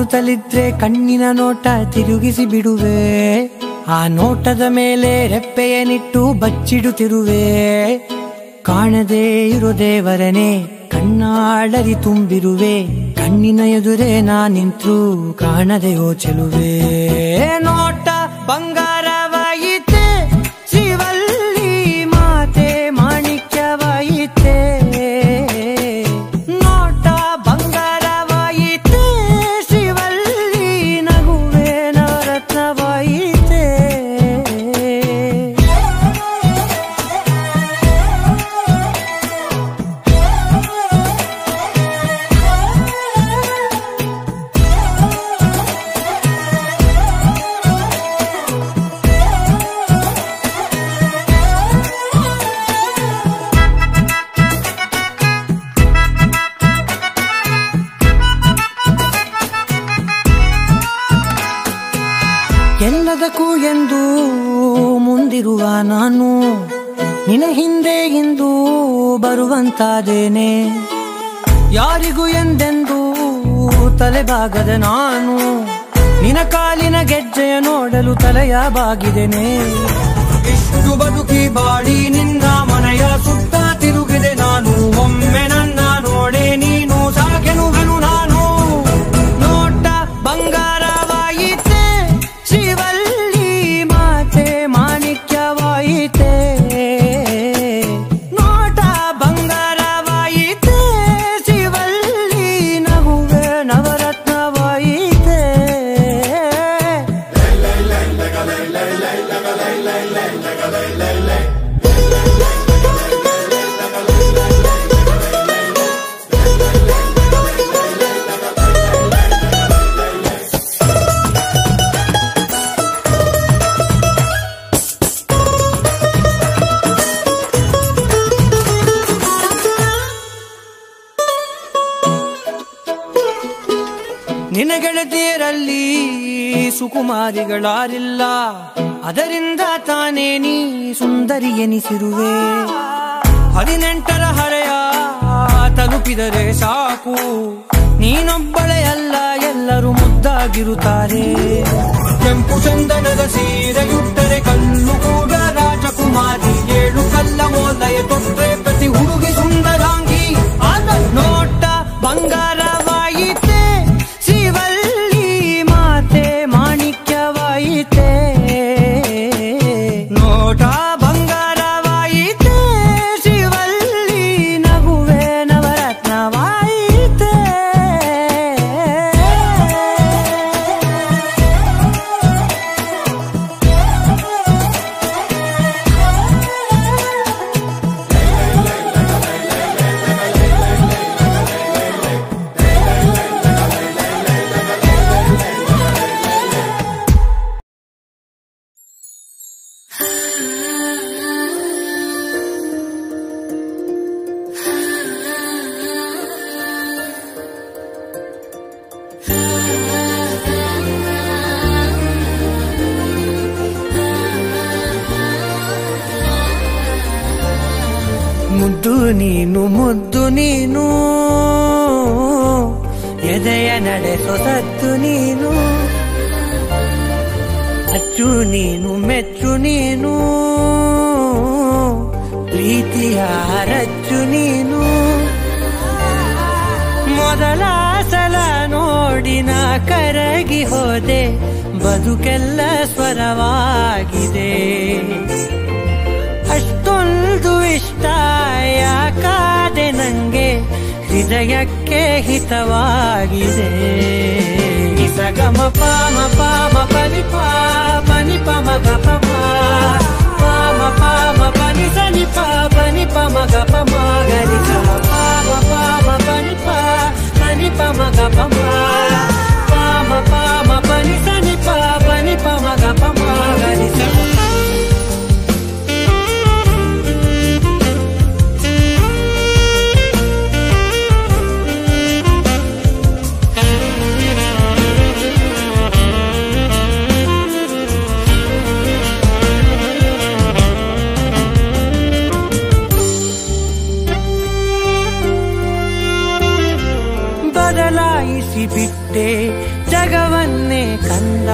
ನೋಡುತ್ತಲಿದ್ರೆ ಕಣ್ಣಿನ ನೋಟ ತಿರುಗಿಸಿ ಬಿಡುವೆ. ಆ ನೋಟದ ಮೇಲೆ ರೆಪ್ಪೆಯನಿಟ್ಟು ಬಚ್ಚಿಡುತ್ತಿರುವೆ. ಕಾಣದೇ ಇರೋ ದೇವರನೆ ಕಣ್ಣಾಳರಿ ತುಂಬಿರುವೆ. ಕಣ್ಣಿನ ಎದುರೇ ನಾ ನಿಂತ್ರು ಕಾಣದೆಯೋ ಚೆಲುವೆ. ನೋಟ ಬಂಗಾರವಾಯಿತೆ ಶ್ರೀವಲ್ಲಿ ಮಾತೆ ಮಾಣಿಕ್ಯವಾಯಿತೆ. ನೋಟ ಬಂಗಾರವಾಯಿತೆ ಶ್ರೀವಲ್ಲಿ ನಗುವೆ ನವರತ್ನವಾಯಿತೆ. ಎಲ್ಲದಕ್ಕೂ ಎಂದು ಮುಂದಿರುವ ನಾನು ನಿನ್ನ ಹಿಂದೆ ಇಂದು ಬರುವಂತಾದೇನೆ. ಯಾರಿಗೂ ಎಂದೆಂದು ತಲೆಬಾಗದ ನಾನು ನಿನ್ನ ಕಾಲಿನ ಗೆಜ್ಜೆಯ ನೋಡಲು ತಲೆಯ ಬಾಗಿದೆನೆ. ಇಷ್ಟು ಬದುಕಿ ಬಾಡಿ ನಿನ್ನ ಮನೆಯ ಸುತ್ತ ತಿರುಗಿದೆ ನಾನು. ಒಮ್ಮೆ ನನ್ನ ನೋಡೆ ನೀನು ಸಾಕೆನುವೆನು ನಾನು. ನೋಟ ಬಂಗಾರವಾಯಿತೆ ಶ್ರೀವಲ್ಲಿ ಮಾತೆ ಮಾಣಿಕ್ಯವಾಯಿತೆ. ನೋಟ ಬಂಗಾರವಾಯಿತೆ ಶ್ರೀವಲ್ಲಿ ನಗುವೆ ನವರತ್ನವಾಯಿತೆ. ನಿನ್ನ ಗೆಳತಿಯರಲ್ಲಿ ಸುಕುಮಾರಿಗಳಾರಿಲ್ಲ, ಅದರಿಂದ ತಾನೇ ನೀ ಸುಂದರಿ ಎನಿಸಿರುವೆ. 18ರ ಹರೆಯ ತಲುಪಿದರೆ ಸಾಕು, ನೀನೊಬ್ಬಳೇ ಅಲ್ಲ ಎಲ್ಲರೂ ಮುದ್ದಾಗಿರುತ್ತಾರೆ. ಕೆಂಪು ಚಂದನದ ಸೀರೆಯುಟ್ಟರೆ ಕಲ್ಲು ಕೂಡ ರಾಜಕುಮಾರಿ. 7 ಕಲ್ಲ ಮೋಲಯ ತೊಟ್ಟರೆ ಪ್ರತಿ ಹುಡುಗಿ ಸುಂದರಾಂಗಿ. ನೋಟ ಬಂಗಾರವಾಯಿತೆ ಶ್ರೀವಲ್ಲಿ ಮಾತೆ ಮಾಣಿಕ್ಯವಾಯಿತೆ. ನೋಟ ಬಂಗಾರವಾಯಿತೆ ಶ್ರೀವಲ್ಲಿ ನಗುವೆ ನವರತ್ನವಾಯಿತೆ. ಮುದ್ದು ನೀನು ಮುದ್ದು ನೀನು ಎದೆಯ ನಡೆಸೋ ಸತ್ತು ನೀನು. ಅಚ್ಚು ನೀನು ಮೆಚ್ಚು ನೀನು ಪ್ರೀತಿಯ ರಚ್ಚು ನೀನು. ಮೊದಲ ಸಲ ನೋಡಿನ ಕರಗಿ ಹೋದೆ, ಬದುಕೆಲ್ಲ ಸ್ವರವಾಗಿದೆ. ಅಷ್ಟೊಂದು ಇಷ್ಟ ಯಾಕಾದೆ ನಂಗೆ, ಹೃದಯಕ್ಕೆ ಹಿತವಾಗಿದೆ. ನಿಸಗಮ ಪಾಮ ಪಾಮ ಪನಿ ಪಾ ಪನಿ ಪಮ ಗಪ ಪಾಮ ಪಾಮ ಪನಿ ಸನಿ ಪಾ ಪನಿ ಪಮ ಗಪ ಗರಿ ಸಮ ಪಾಮ ಪಾಮ ಪನಿ ಪಾ ಪನಿ ಪಮ ಗಪ ಪಾಮ ಪಾಮ ಪನಿ ಸನಿ ಪಾ ಪನಿ ಪಮ ಗಪ ಗರಿ ಸಮ. ಬದಲಾಯಿಸಿ ಬಿಟ್ಟೆ ಜಗವನ್ನೇ ಕಂದ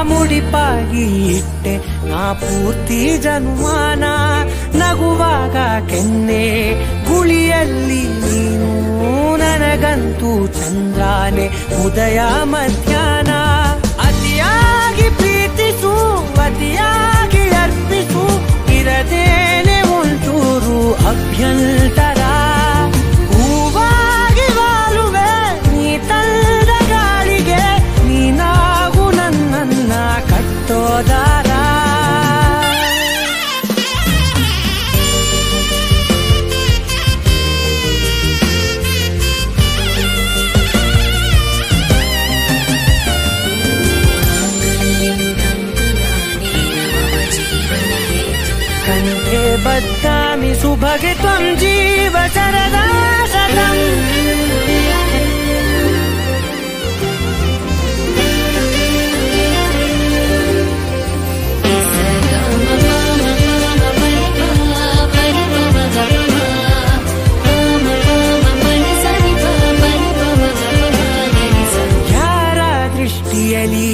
ಮುಡಿಪಾಗಿ ಇಟ್ಟೆ ನಾ ಪೂರ್ತಿ ಜನುಮಾನ ನಗುವಾಗ ಕೆನ್ನೆ ಗುಳಿಯಲ್ಲಿ ನೀನು ನನಗಂತೂ ಚಂದ್ರಾನೆ ಉದಯ ಮಧ್ಯಾಹ್ನ ಅತಿಯಾಗಿ ಪ್ರೀತಿಸು ಅತಿಯಾಗಿ ಅರ್ಪಿಸು ಇರದೇನೆ ಒಂಚೂರು ಅಭ್ಯಂತರ ಹೂವಾಗಿ ವಾಲುವೆ ನೀ ತಂದ ಗಾಳಿಗೆ ನೀನಾಗು ನನ್ನನ್ನ ಕಟ್ಟೋದಾರ ಕಂಠೆ ಬದ್ಧಾಮಿ ಸುಭಗೆ ತ್ವಂ ಜೀವ ಸರದಾ ಸದಂ ಯಾರ ದೃಷ್ಟಿಯಲ್ಲಿ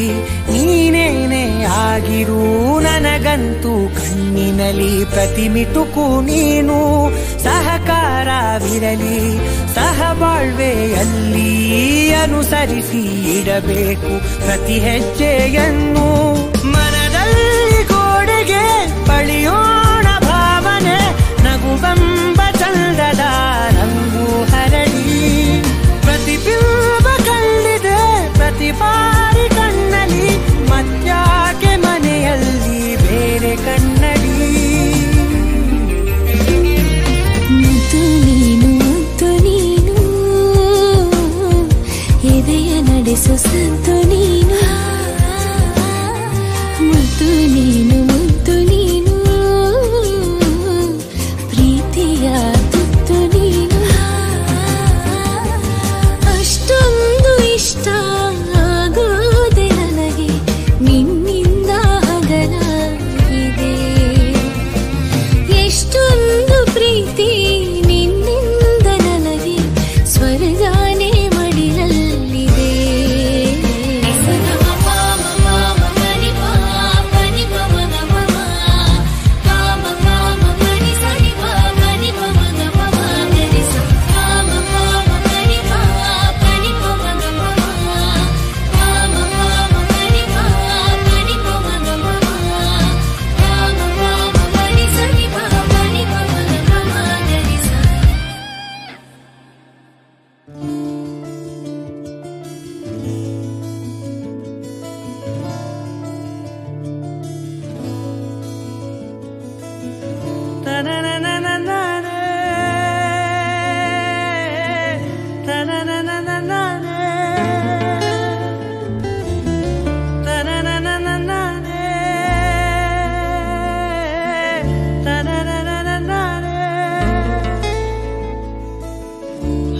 ನೀನೇನೆ ಆಗಿರು ನನಗಂತೂ ಕಣ್ಣಿನಲ್ಲಿ ಪ್ರತಿಮಿಟುಕು ನೀನು ಸಹಕಾರವಿರಲಿ ಸಹಬಾಳ್ವೆಯಲ್ಲಿ ಅನುಸರಿಸಿ ಇಡಬೇಕು ಪ್ರತಿ ಹೆಜ್ಜೆಯನ್ನು ಮನದಲ್ಲಿ ಗೋಡೆಗೆ ಬಳಿಯೋಣ ಭಾವನೆ ನಗುವೆಂಬ ಚಂದದ ರಂಗು ಹರಡಿ ಪ್ರತಿಬಿಂಬ ಕಂಡಿದೆ ಪ್ರತಿ ಬಾರಿ ಕಣ್ಣಲ್ಲಿ ಮತ್ಯಾಕೆ ಮನೆಯಲ್ಲಿ ಬೇರೆ ಕನ್ನಡಿ ಮುದ್ದು ನೀನು ಎದೆಯ ನಡೆಸು ಸಂತು ನೀನು ಮುದ್ದು ನೀನು ಪ್ರೀತಿಯ ತುತ್ತು ನೀನು ಅಷ್ಟೊಂದು ಇಷ್ಟ ಆಗೋದೆ ನನಗೆ ನಿನ್ನಿಂದ ಹಗಲಾಗಿದೆ ಎಷ್ಟೊಂದು ಪ್ರೀತಿ ನಿನ್ನಿಂದ ನನಗೆ ಸ್ವರ್ಗಾನೇ ಮಡಿಲಲ್ಲಿದೆ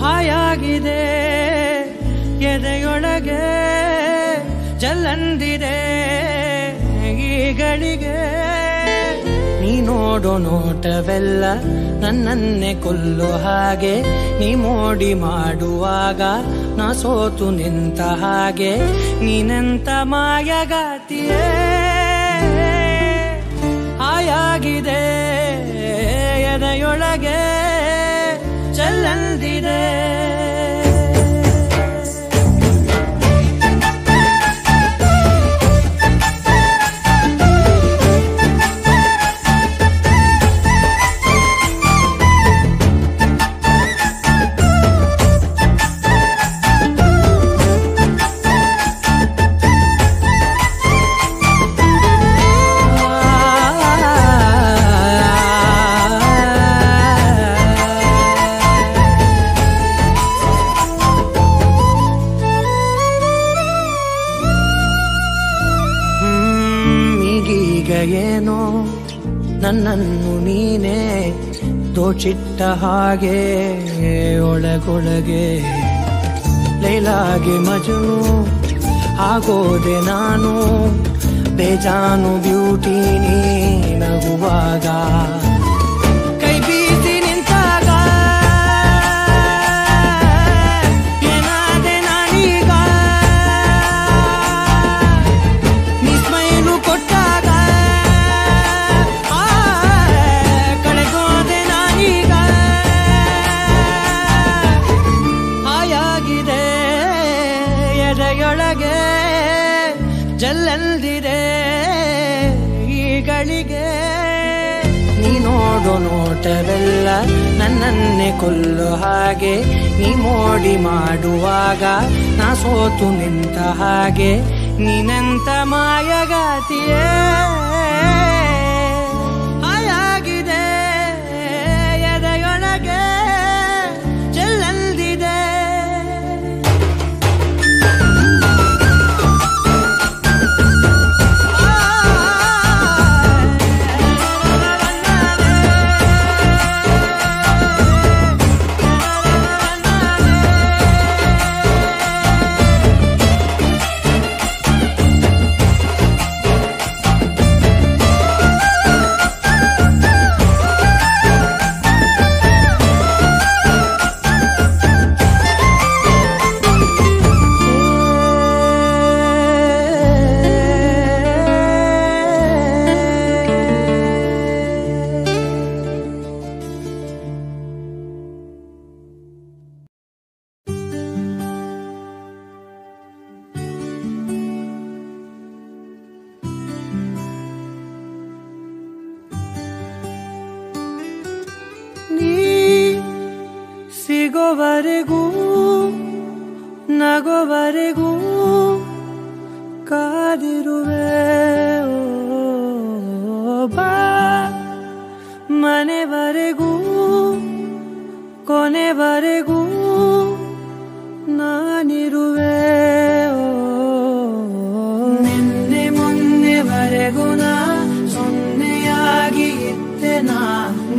ಹಾಯಾಗಿದೆ ಎದೆಯೊಳಗೆ ಜಲ್ಲಂದಿದೆ ಈಗಳಿಗೆ ನೀ ನೋಡೋ ನೋಟವೆಲ್ಲ ನನ್ನನ್ನೇ ಕೊಲ್ಲೋ ಹಾಗೆ ನೀ ಮೋಡಿ ಮಾಡುವಾಗ ನಾ ಸೋತು ನಿಂತ ಹಾಗೆ ನೀನೆಂತ ಮಾಯಗಾತಿಯೇ ಹಾಯಾಗಿದೆ ಎದೆಯೊಳಗೆ ಜಲ್ಲಂದಿದೆ ಏನೋ ನನ್ನನ್ನು ನೀನೇ ದೋಚಿಟ್ಟ ಹಾಗೆ ಒಳಗೊಳಗೆ ಲೈಲಾಗೆ ಮಜನು ಆಗೋದೆ ನಾನು ಬೇಜಾನು ಬ್ಯೂಟಿ ನೀ ನಗುವಾಗ ಕೈ ಬೀಸಿ ನಿಂತಾಗ ಏನಾದೆ ನಾನೀಗ ನೋಡೋ ನೋಟವೆಲ್ಲ ನನ್ನನ್ನೇ ಕೊಲ್ಲೋ ಹಾಗೆ, ನೀ ಮೋಡಿ ಮಾಡುವಾಗ ನಾ ಸೋತು ನಿಂತ ಹಾಗೆ, ನೀನಂತ ಮಾಯಗಾತಿಯೇ ಹಾಯಾಗಿದೆ ಎದೆಯೊಳಗೆ ಚೆಲ್ಲಲ್ದಿದೆ. ಸಿಗೋವರೆಗೂ ನಗೋವರೆಗೂ ಕಾದಿರುವೆ ಬಾ ಮನೆವರೆಗೂ ಕೊನೆವರೆಗೂ ನಾನಿರುವೆ. ನಿನ್ನೆ ಮೊನ್ನೆವರೆಗೂ ನಾ ಸೊನ್ನೆಯಾಗಿ ಇದ್ದೆ, ನಾ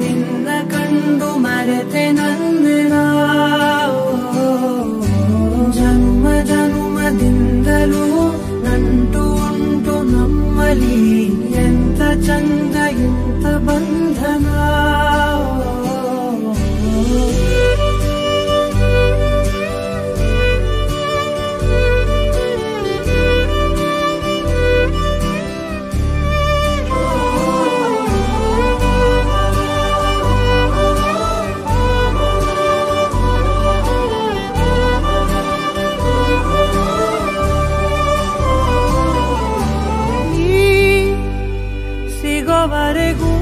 ನಿನ್ನ ಕಂಡು ಮರೆತೆ ನಂದಿನ. ಜನ್ಮ ಜನ್ಮದಿಂದಲೂ ನಂಟು ಉಂಟು ನಮ್ಮಲ್ಲಿ, ಎಂತ ಚಂದ ಎಂತ ಬಂಧನ. ಸಿಗೋವರೆಗೂ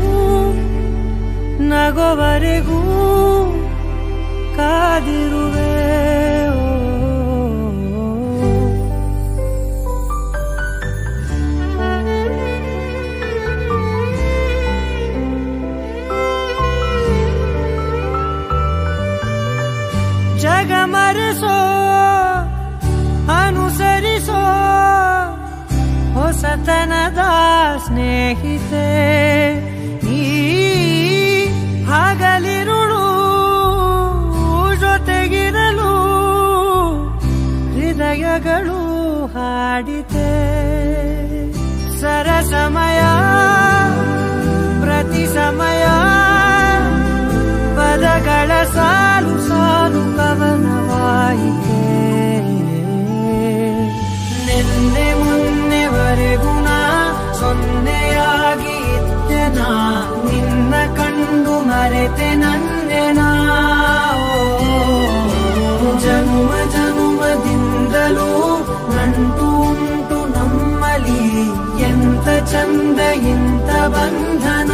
ನಗೋವರೆಗೂ ಕಾದಿರುವೆ. ಜಗ ಮರೆಸೋ ಅನುಸರಿಸೋ ಹೊಸತನದ ಸ್ನೇಹಿತೆ, ಈ ಹಗಲಿರುಳು ಜೊತೆಗಿರಲು ಹೃದಯಗಳು ಹಾಡಿತೆ. ಸರಸಮಯ ಪ್ರತಿ ಸಮಯ ಪದಗಳ ಸಾಲು ಸಾಲು ಕವನವಾಯಿತೆ. ನಿನ್ನೆ ಮೊನ್ನೆವರೆಗೂ ನಾ ಸೊನ್ನೆಯಾಗಿ ಇದ್ದೆ, ನಾ ನಿನ್ನ ಕಂಡು ಮರೆತೆ ನಂದೆನ. ಜನ್ಮ ಜನ್ಮದಿಂದಲೂ ನಂಟು ಉಂಟು ನಮ್ಮಲ್ಲಿ, ಎಂತ ಚಂದ ಎಂತ ಬಂಧನ.